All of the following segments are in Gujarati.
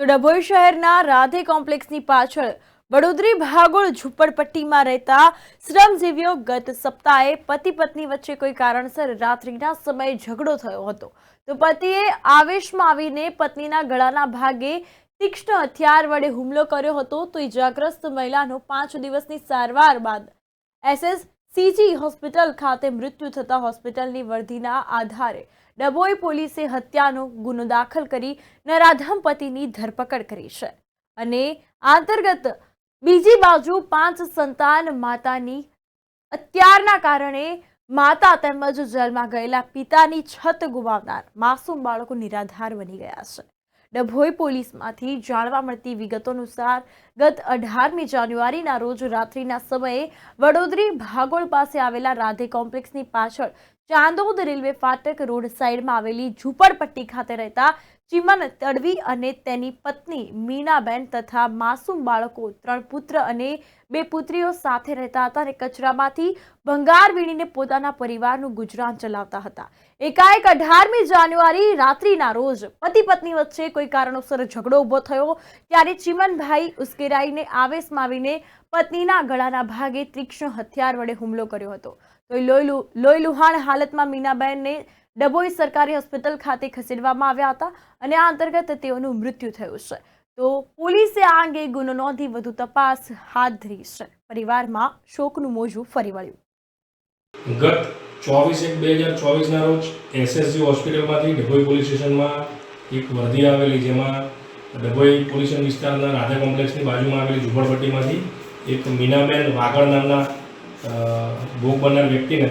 તો ડભોઈ શહેરના રાધે કોમ્પ્લેક્સની પાછળ વડોદરી ભાગોળ ઝૂંપડપટ્ટીમાં રહેતા શ્રમજીવીઓ ગત સપ્તાહે પતિ પત્ની વચ્ચે કોઈ કારણસર રાત્રિના સમયે ઝઘડો થયો હતો તો પતિએ આવેશમાં આવીને પત્નીના ગળાના ભાગે તીક્ષ્ણ હથિયાર વડે હુમલો કર્યો હતો તો ઇજાગ્રસ્ત મહિલાનો 5 દિવસની સારવાર બાદ એસએસસીજી હોસ્પિટલ ખાતે મૃત્યુ થતા હોસ્પિટલની વર્દીના આધારે ડભોઈ પોલીસે હત્યાનો ગુનો દાખલ કરી નરાધમ પતિની ધરપકડ કરી છે અને આ અંતર્ગત બીજી બાજુ 5 સંતાન માતાની હત્યાના કારણે માતા તેમજ જેલમાં ગયેલા પિતાની છત ગુમાવનાર માસૂમ બાળકો નિરાધાર બની ગયા છે। ડભોઈ પોલીસમાંથી જાણવા મળતી વિગતો અનુસાર ગત 18મી જાન્યુઆરીના રોજ રાત્રિના સમયે વડોદરી ભાગોળ પાસે આવેલા રાધે કોમ્પ્લેક્સની પાછળ ચાંદોદ રેલવે ફાટક રોડ સાઈડમાં આવેલી ઝૂંપડપટ્ટી ખાતે રહેતા ચીમન તડવી અને તેની પત્ની મીનાબેન તથા માસૂમ બાળકો 3 પુત્ર અને 2 પુત્રીઓ સાથે રહેતા હતા અને કચરામાંથી ભંગાર વીણીને પોતાના પરિવારનું ગુજરાન ચલાવતા હતા। એકાએક 18મી જાન્યુઆરી રાત્રિના રોજ પતિ પત્ની વચ્ચે કોઈ કારણોસર ઝઘડો ઊભો થયો ત્યારે ચીમનભાઈ ઉશ્કેરાઈને આવેશમાં આવીને પત્નીના ગળાના ભાગે તીક્ષ્ણ હથિયાર વડે હુમલો કર્યો હતો તો લોહી લુહાણ હાલતમાં મીનાબેનને ડભોઈ સરકારી હોસ્પિટલ ખાતે ખસેડવામાં આવ્યા હતા અને આ અંતર્ગત તેઓનું મૃત્યુ થયું છે તો પોલીસે આ અંગે ગુનો નોંધી વધુ તપાસ હાથ ધરી છે। પરિવારમાં શોકનું મોજું ફરી વળ્યું। ગત 24/1/2024 ના રોજ એસએસજી હોસ્પિટલમાંથી ડભોઈ પોલીસ સ્ટેશનમાં એક વર્દી આવેલી જેમાં ડભોઈ પોલીસ વિસ્તારના રાધા કોમ્પ્લેક્સની બાજુમાં આવેલી ઝૂંપડપટ્ટીમાંથી એક મીનાબેન વાગડ નામના ભોગ બનનાર વ્યક્તિને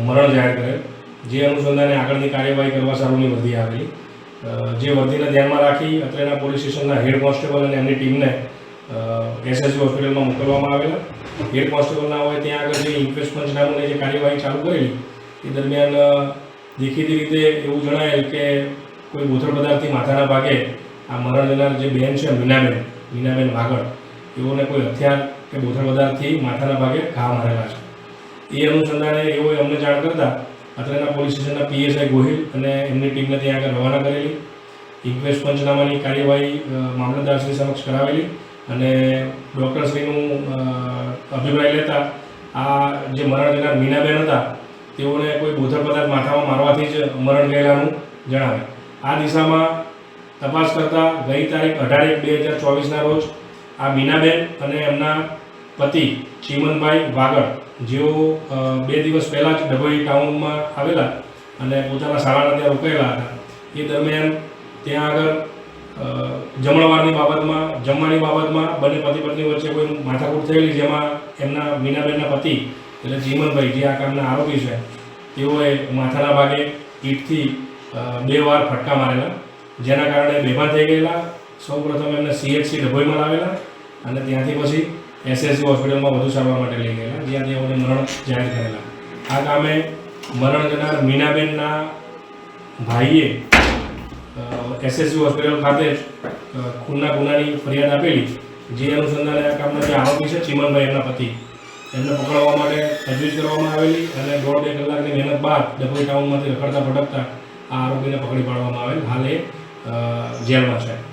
મરણ જાહેર કરેલ જે અનુસંધાને આગળની કાર્યવાહી કરવા સારુની વર્દી આવેલી જે વર્દીને ધ્યાનમાં રાખી અત્રેના પોલીસ સ્ટેશનના હેડ કોન્સ્ટેબલ અને એમની ટીમને એસએસજી હોસ્પિટલમાં મોકલવામાં આવેલા। હેડ કોન્સ્ટેબલના હોય ત્યાં આગળ જે ઇન્ક્વેસ્ટ પંચનામાની જે કાર્યવાહી ચાલુ કરેલી એ દરમિયાન દેખીતી રીતે એવું જણાયેલ કે કોઈ બોથડ પદાર્થથી માથાના ભાગે આ મરણ જનાર જે બેન છે મીનાબેન વાગડ એઓને કોઈ હથિયાર કે બોથડ પદાર્થથી માથાના ભાગે ઘા મારેલા છે। એ અનુસંધાને એઓએ અમને જાણ કરતા અત્રેના પોલીસ સ્ટેશનના પીએસઆઈ ગોહિલ અને એમની ટીમને ત્યાં આગળ રવાના કરેલી। ઇન્ક્વેસ્ટ પંચનામાની કાર્યવાહી મામલતદારશ્રી સમક્ષ કરાવેલી અને ડૉક્ટરશ્રીનું અભિપ્રાય લેતા આ જે મરણ જનાર મીનાબેન હતા તેઓને કોઈ બોથડ પદાર્થ માથામાં મારવાથી જ મરણ ગયેલાનું જણાવે। આ દિશામાં તપાસ કરતા ગઈ તારીખ 18/1/2024ના રોજ આ મીનાબેન અને એમના પતિ ચીમનભાઈ વાગડ જેઓ 2 દિવસ પહેલાં જ ડભોઈ ટાઉનમાં આવેલા અને પોતાના શાળાના ત્યાં રોકાયેલા હતા એ દરમિયાન ત્યાં આગળ જમવાની બાબતમાં બંને પતિ પત્ની વચ્ચે કોઈ માથાકૂટ થયેલી જેમાં એમના મીનાબેનના પતિ એટલે ચીમનભાઈ જે આ કામના આરોપી છે તેઓએ માથાના ભાગે ઈંટથી 2 વાર ફટકા મારેલા જેના કારણે બેભાન થઈ ગયેલા। સૌપ્રથમ એમને સીએચસી ડભોઈમાં લાવેલા અને ત્યાંથી પછી એસએસજી હોસ્પિટલમાં વધુ સારવાર માટે લઈ ગયેલા જ્યાં તેઓને મરણ જાહેર કરેલા। આ કામે મરણ જનાર મીનાબેનના ભાઈએ એસએસજી હોસ્પિટલ ખાતે જ ખૂનના ગુનાની ફરિયાદ આપેલી જે અનુસંધાને આ કામના જે આરોપી છે ચીમનભાઈ એમના પતિ એમને પકડવા માટે તજવીજ કરવામાં આવેલી અને 1.5 કલાકની મહેનત બાદ ડભોઈ ટાઉનમાંથી રખડતા ભટકતા આ આરોપીને પકડી પાડવામાં આવેલ। હાલ એ જેલમાં છે।